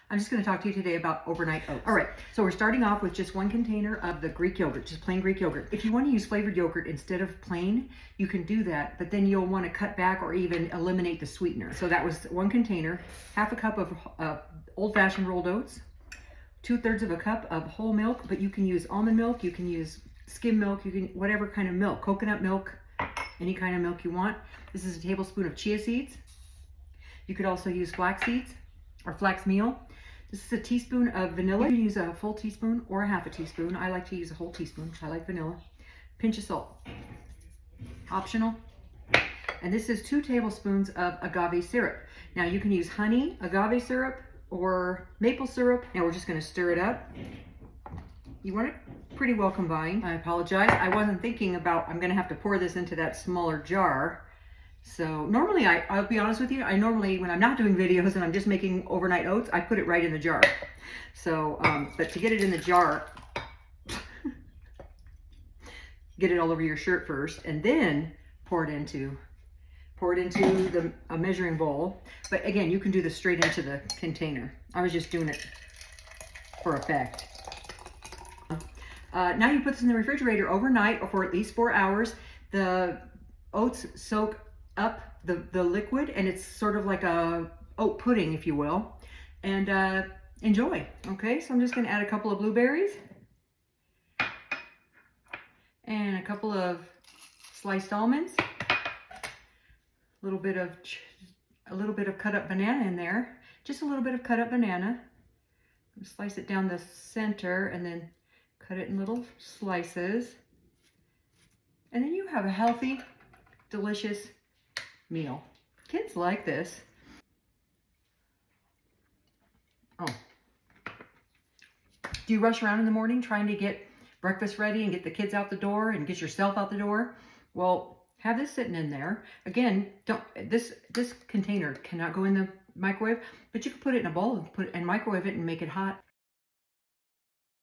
I'm just going to talk to you today about overnight oats. All right, so we're starting off with just 1 container of the Greek yogurt, just plain Greek yogurt. If you want to use flavored yogurt instead of plain, you can do that, but then you'll want to cut back or even eliminate the sweetener. So that was 1 container, half a cup of old-fashioned rolled oats, 2/3 of a cup of whole milk, but you can use almond milk, you can use skim milk, you can whatever kind of milk, coconut milk, any kind of milk you want. This is a tablespoon of chia seeds. You could also use flax seeds or flax meal. This is a teaspoon of vanilla. You can use a full teaspoon or a half a teaspoon. I like to use a whole teaspoon. I like vanilla. Pinch of salt. Optional. And this is 2 tablespoons of agave syrup. Now you can use honey, agave syrup, or maple syrup. Now we're just going to stir it up. You want it pretty well combined. I apologize. I wasn't thinking about, I'm going to have to pour this into that smaller jar. So normally, I'll be honest with you, I normally, when I'm not doing videos and I'm just making overnight oats, I put it right in the jar. So, but to get it in the jar, get it all over your shirt first, and then pour it into a measuring bowl. But again, you can do this straight into the container. I was just doing it for effect. Now you put this in the refrigerator overnight or for at least 4 hours. The oats soak up the liquid, and it's sort of like a oat pudding, if you will, and enjoy. Okay, so I'm just going to add a couple of blueberries and a couple of sliced almonds, a little bit of cut up banana in there, just a little bit of cut up banana. Slice it down the center and then cut it in little slices, and then you have a healthy, delicious meal. Kids like this. Oh. Do you rush around in the morning trying to get breakfast ready and get the kids out the door and get yourself out the door? Well, have this sitting in there. Again, this container cannot go in the microwave, but you can put it in a bowl and microwave it and make it hot.